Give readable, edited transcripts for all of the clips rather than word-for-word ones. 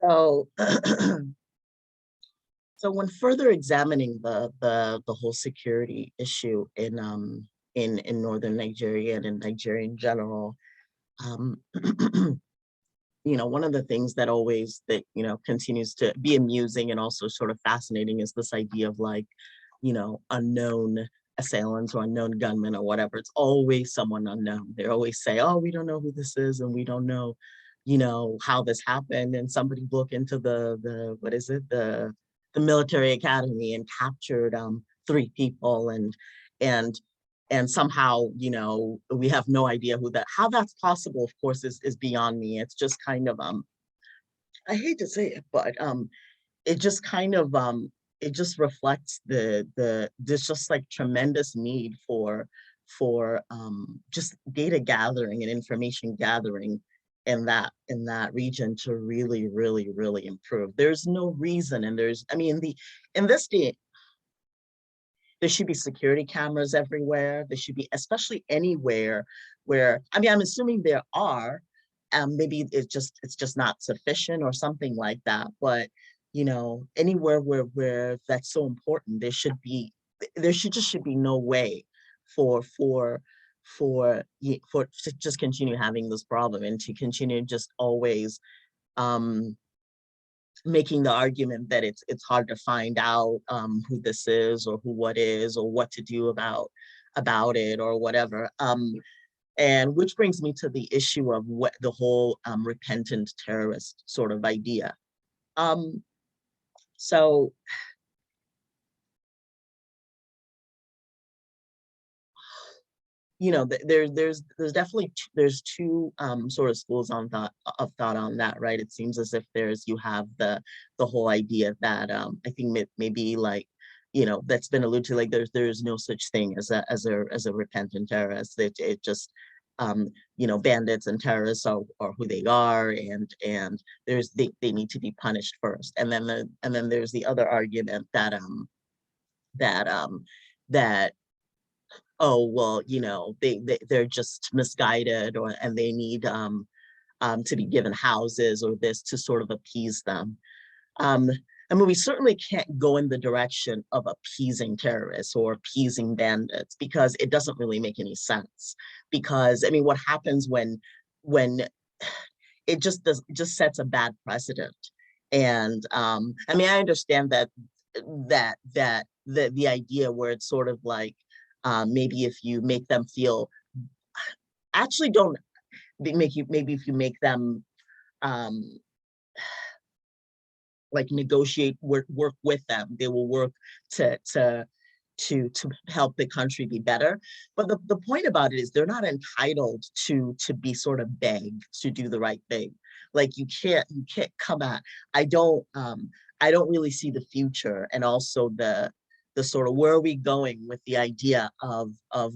So, so when further examining the whole security issue in northern Nigeria and in Nigeria in general, um, one of the things that always that continues to be amusing and also sort of fascinating is this idea of like, unknown assailants or unknown gunmen or whatever. It's always someone unknown. They always say, "Oh, we don't know who this is, and we don't know, how this happened." And somebody look into the what is it the military academy and captured three people and and somehow we have no idea how that's possible, of course, is beyond me. It's just kind of I hate to say it, but it just kind of it just reflects there's just like tremendous need for just data gathering and information gathering in that region to really really improve. There's no reason, and there's I mean the in this day there should be security cameras everywhere. There should be, especially anywhere where, I mean, I'm assuming there are, maybe it's just not sufficient or something like that. But anywhere where that's so important, there should be no way for to just continue having this problem and to continue just always um making the argument that it's hard to find out who this is or who what is or what to do about it or whatever. And which brings me to the issue of what the whole repentant terrorist sort of idea. Um, so there's definitely there's two sort of schools of thought on that, right? It seems as if you have the whole idea that I think maybe like that's been alluded to, like there's no such thing as a repentant terrorist. It just bandits and terrorists are who they are, and they need to be punished first, and then there's the other argument that that oh well, they're just misguided, and they need to be given houses or this to sort of appease them. um I mean, we certainly can't go in the direction of appeasing terrorists or appeasing bandits, because it doesn't really make any sense. Because I mean, what happens when it just sets a bad precedent. And I mean, I understand that the idea where it's sort of like, maybe if you make them feel, actually don't make you maybe if you make them um like negotiate, work with them, they will work to to to help the country be better. But the point about it is they're not entitled to be sort of begged to do the right thing. Like you can't come at, I don't I don't really see the future, and also the sort of, where are we going with the idea of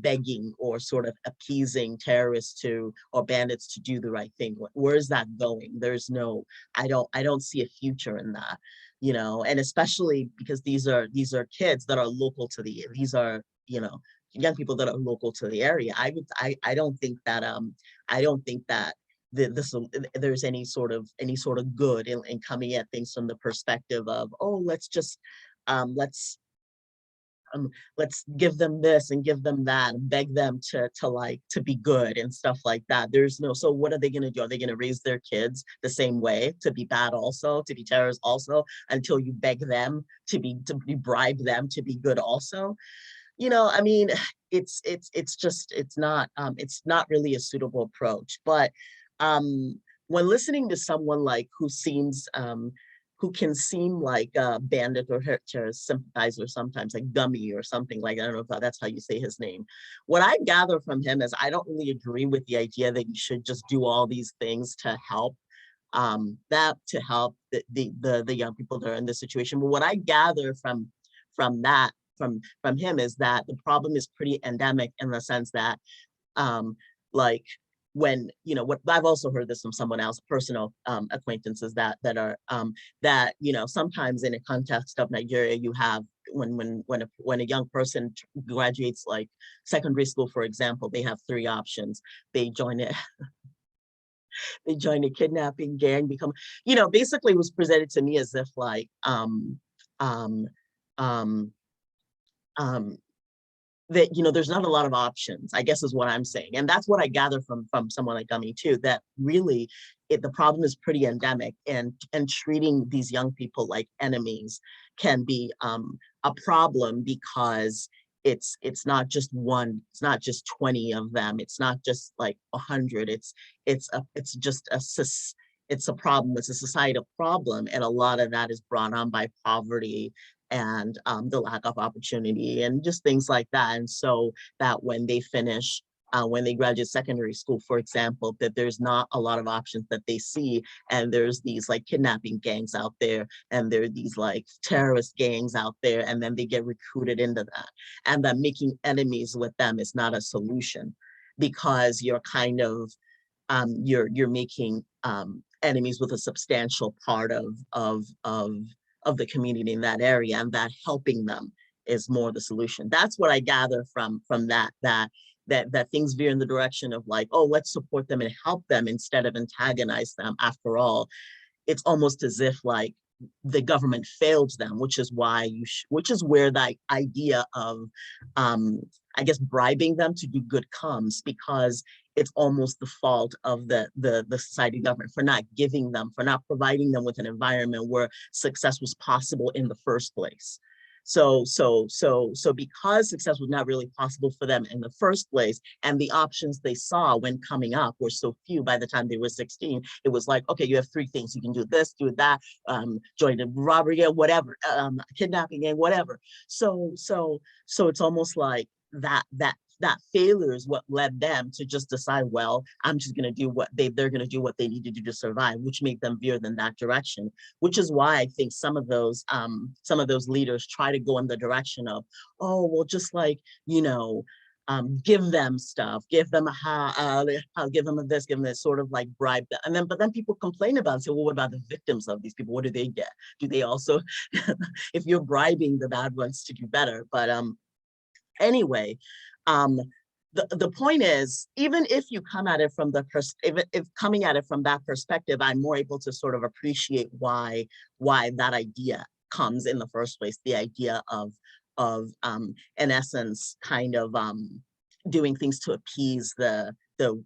begging or sort of appeasing terrorists to or bandits to do the right thing. Where is that going? There's no, I don't see a future in that. And especially because these are kids that are local to these are young people that are local to the area. I don't think that I don't think that this there's any sort of good in coming at things from the perspective of, oh, let's just let's let's give them this and give them that and beg them to be good and stuff like that. There's no, so what are they going to do? Are they going to raise their kids the same way, to be bad also, to be terrorists also, until you beg them to be bribe them to be good also? I mean, it's not really a suitable approach. But when listening to someone like who can seem like a bandit or terrorist sympathizer sometimes, like Gummy or something, like, I don't know if that's how you say his name. What I gather from him is, I don't really agree with the idea that you should just do all these things to help the young people that are in this situation. But what I gather from that from him is that the problem is pretty endemic, in the sense that like, when what I've also heard this from someone else, personal acquaintances that sometimes in a context of Nigeria, you have, when a young person graduates, like secondary school, for example, they have three options. They join it they join a kidnapping gang, become, basically it was presented to me as if like, um, um, um, that there's not a lot of options, I guess is what I'm saying, and that's what I gather from someone like Gummy too, that really the problem is pretty endemic, and treating these young people like enemies can be a problem, because it's not just one, it's not just 20 of them, it's not just like 100, it's just it's a problem, it's a societal problem, and a lot of that is brought on by poverty and the lack of opportunity and just things like that. And so that when they finish, when they graduate secondary school, for example, that there's not a lot of options that they see. And there's these like kidnapping gangs out there, and there are these like terrorist gangs out there, and then they get recruited into that. And that making enemies with them is not a solution, because you're kind of you're making enemies with a substantial part of the community in that area, and that helping them is more the solution. That's what I gather from that things veer in the direction of like, oh, let's support them and help them instead of antagonize them. After all, it's almost as if like the government failed them, which is why which is where that idea of I guess bribing them to do good comes, because it's almost the fault of the society government for not giving them, for not providing them with an environment where success was possible in the first place. So because success was not really possible for them in the first place, and the options they saw when coming up were so few by the time they were 16, it was like, okay, you have three things. You can do this, do that, join a robbery gang, whatever, kidnapping gang, whatever. So it's almost like that failure is what led them to just decide, well, I'm just going to do what they're going to do what they need to do to survive, which made them veer in that direction. Which is why I think some of those leaders try to go in the direction of, oh, well, just like, give them stuff, give them give them this, give them this, sort of like bribe them. But then people complain about it and say, well, what about the victims of these people? What do they get? Do they also, if you're bribing the bad ones to do better? But anyway, the point is, even if you come at it from if coming at it from that perspective, I'm more able to sort of appreciate why that idea comes in the first place. The idea of in essence, kind of doing things to appease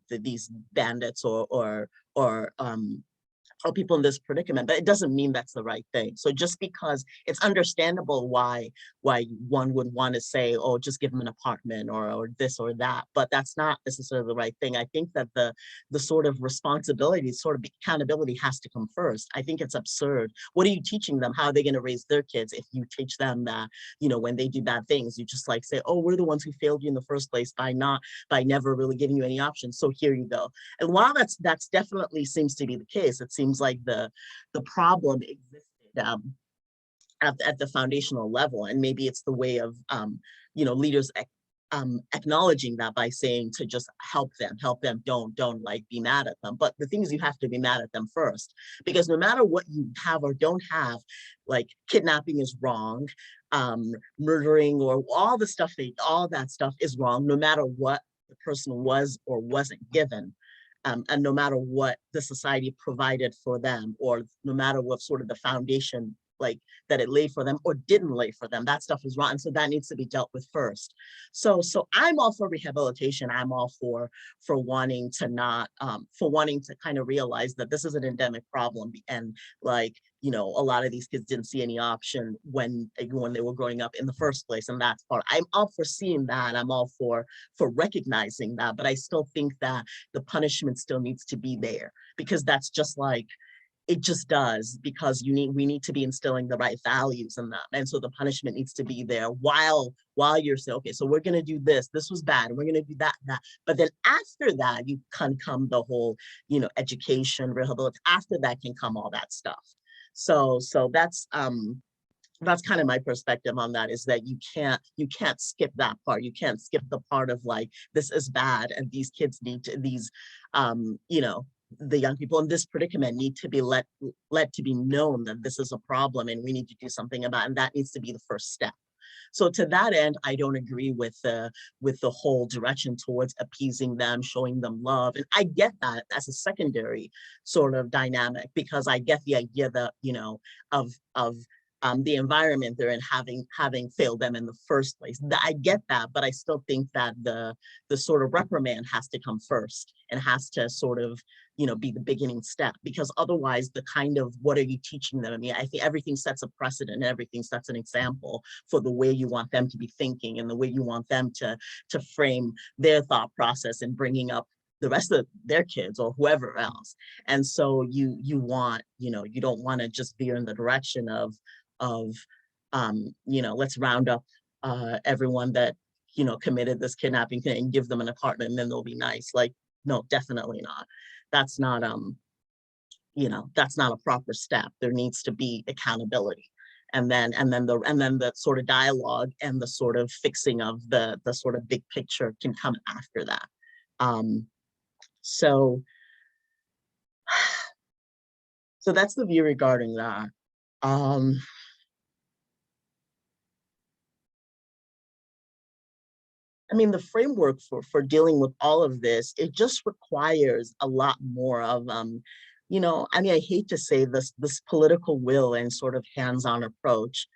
these bandits or people in this predicament, but it doesn't mean that's the right thing. So just because it's understandable why one would want to say, oh, just give them an apartment or this or that, but that's not necessarily the right thing. I think that the sort of responsibility, sort of accountability has to come first. I think it's absurd. What are you teaching them? How are they going to raise their kids if you teach them that, when they do bad things, you just like say, oh, we're the ones who failed you in the first place by never really giving you any options. So here you go. And while that's definitely seems to be the case, it seems like the problem existed at the foundational level, and maybe it's the way of leaders acknowledging that by saying to just help them, don't like be mad at them. But the thing is, you have to be mad at them first, because no matter what you have or don't have, like kidnapping is wrong, murdering or all that stuff is wrong, no matter what the person was or wasn't given. And no matter what the society provided for them, or no matter what sort of the foundation like that it laid for them or didn't lay for them, that stuff is wrong. And so that needs to be dealt with first. So I'm all for rehabilitation. I'm all for wanting to not for wanting to kind of realize that this is an endemic problem, and like, a lot of these kids didn't see any option when they were growing up in the first place. And that's part, I'm all for seeing that. I'm all for recognizing that, but I still think that the punishment still needs to be there, because that's just like, it just does, because we need to be instilling the right values in them. And so the punishment needs to be there while you're saying, okay, so we're going to do this was bad, and we're going to do that. But then after that, you can come the whole, education, rehabilitation. After that can come all that stuff. So that's kind of my perspective on that, is that you can't skip that part. You can't skip the part of like, this is bad, and these kids need to, the young people in this predicament need to be let to be known that this is a problem and we need to do something about it, and that needs to be the first step. So to that end, I don't agree with the whole direction towards appeasing them, showing them love. And I get that as a secondary sort of dynamic, because I get the idea that, of the environment they're in having failed them in the first place. I get that, but I still think that the sort of reprimand has to come first and has to sort of, be the beginning step, because otherwise the kind of, what are you teaching them? I mean, I think everything sets a precedent and everything sets an example for the way you want them to be thinking and the way you want them to frame their thought process and bringing up the rest of their kids or whoever else. And so you want, you don't want to just veer in the direction of let's round up everyone that committed this kidnapping thing and give them an apartment and then they'll be nice. Like, no, definitely not. That's not that's not a proper step. There needs to be accountability. And then the sort of dialogue and the sort of fixing of the sort of big picture can come after that. So so that's the view regarding that. Um, I mean, the framework for dealing with all of this, it just requires a lot more of, I mean, I hate to say this political will and sort of hands-on approach.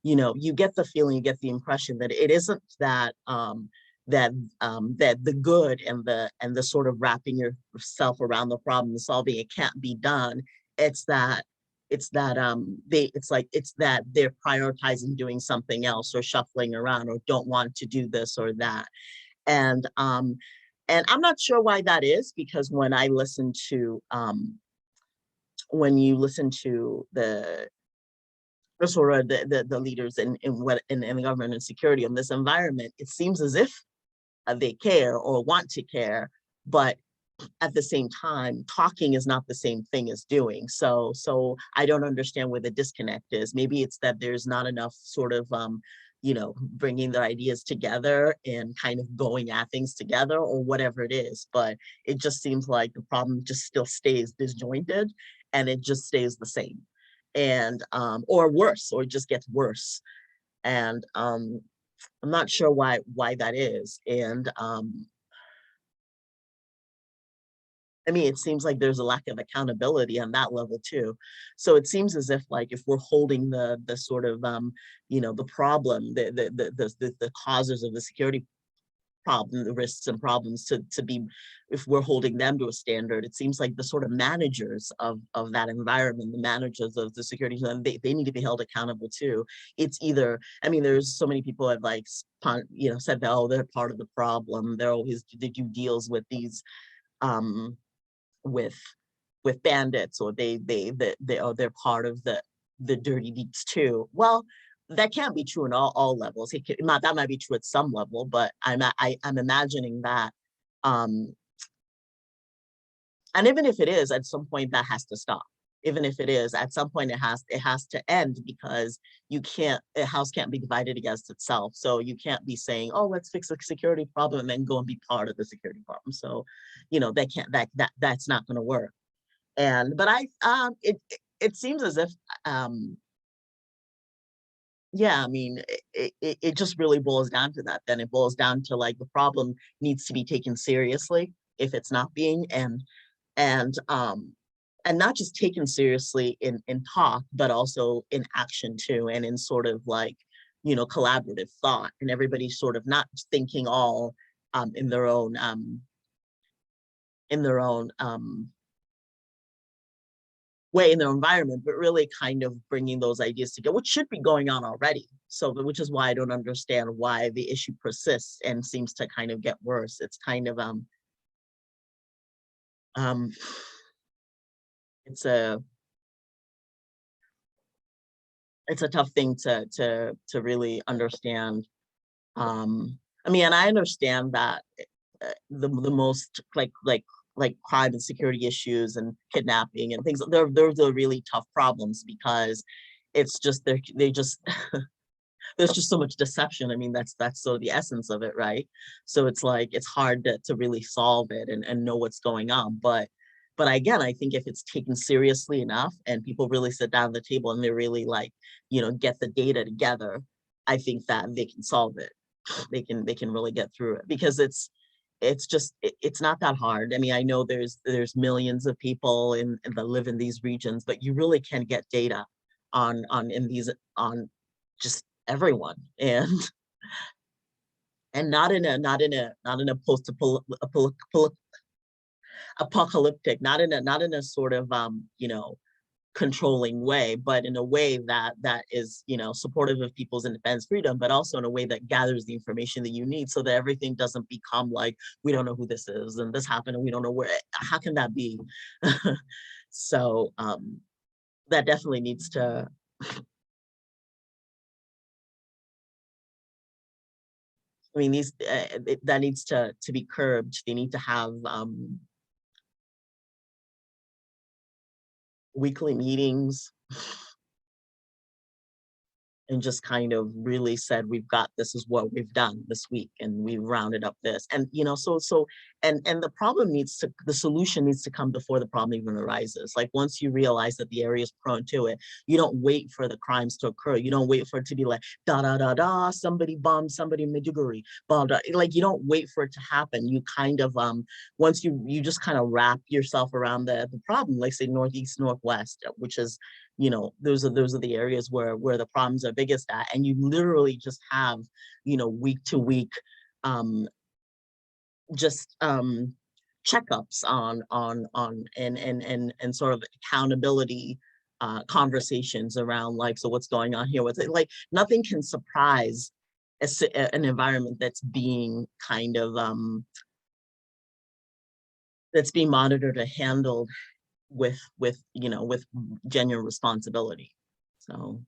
You get the feeling, you get the impression that it isn't that that the good and the sort of wrapping yourself around the problem solving, it can't be done. It's that it's that they're prioritizing doing something else or shuffling around or don't want to do this or that. And um and I'm not sure why that is, because when you listen to the sort of the leaders in the government and security in this environment, it seems as if they care or want to care, but at the same time, talking is not the same thing as doing. So I don't understand where the disconnect is. Maybe it's that there's not enough sort of bringing their ideas together and kind of going at things together or whatever it is. But it just seems like the problem just still stays disjointed and it just stays the same, and or worse, or it just gets worse. And I'm not sure why that is. And I mean, it seems like there's a lack of accountability on that level too. So it seems as if, like, if we're holding the sort of the problem, the causes of the security problem, the risks and problems to be, if we're holding them to a standard, it seems like the sort of managers of that environment, the managers of the security, they need to be held accountable too. It's either, I mean, there's so many people have like said that, oh, they're part of the problem. They do deals with these um with bandits, or they're part of the dirty deeds too. Well, that can't be true in all levels. That might be true at some level, but I'm imagining that, um and even if it is, at some point that has to stop. Even if it is, at some point it has to end, because a house can't be divided against itself. So you can't be saying, oh, let's fix the security problem and then go and be part of the security problem. So that can't that's not going to work. But it seems as if, yeah, I mean, it just really boils down to that. Then it boils down to, like, the problem needs to be taken seriously if it's not being, and not just taken seriously in talk, but also in action too, and in sort of like, collaborative thought, and everybody sort of not thinking all in their own in their own way, in their environment, but really kind of bringing those ideas together, which should be going on already. So, which is why I don't understand why the issue persists and seems to kind of get worse. It's kind of um it's a tough thing to really understand. I mean, and I understand that the most, like crime and security issues and kidnapping and things, they're the really tough problems, because it's just they just there's just so much deception. I mean, that's sort of the essence of it, right? So it's like it's hard to really solve it and know what's going on. But again, I think if it's taken seriously enough and people really sit down at the table and they really, like, get the data together, I think that they can solve it. They can really get through it because it's not that hard. I mean, I know there's millions of people that live in these regions, but you really can get data on in these on just everyone, and not in a apocalyptic, not in a sort of controlling way, but in a way that is, supportive of people's independence freedom, but also in a way that gathers the information that you need so that everything doesn't become like, we don't know who this is and this happened and we don't know where, how can that be? So that definitely needs to, I mean, that needs to be curbed. They need to have weekly meetings and just kind of really said, we've got, this is what we've done this week and we've rounded up this. And and the solution needs to come before the problem even arises. Like, once you realize that the area is prone to it, you don't wait for the crimes to occur. You don't wait for it to be like, da da da da, somebody bombed somebody in Medjugorje, blah, blah. Like, you don't wait for it to happen. You kind of once you just kind of wrap yourself around the problem, like say northeast, northwest, which is, those are the areas where the problems are biggest at, and you literally just have, week to week, just checkups on and sort of accountability conversations around, like, so what's going on here with it. Like, nothing can surprise an environment that's being monitored and handled with genuine responsibility. So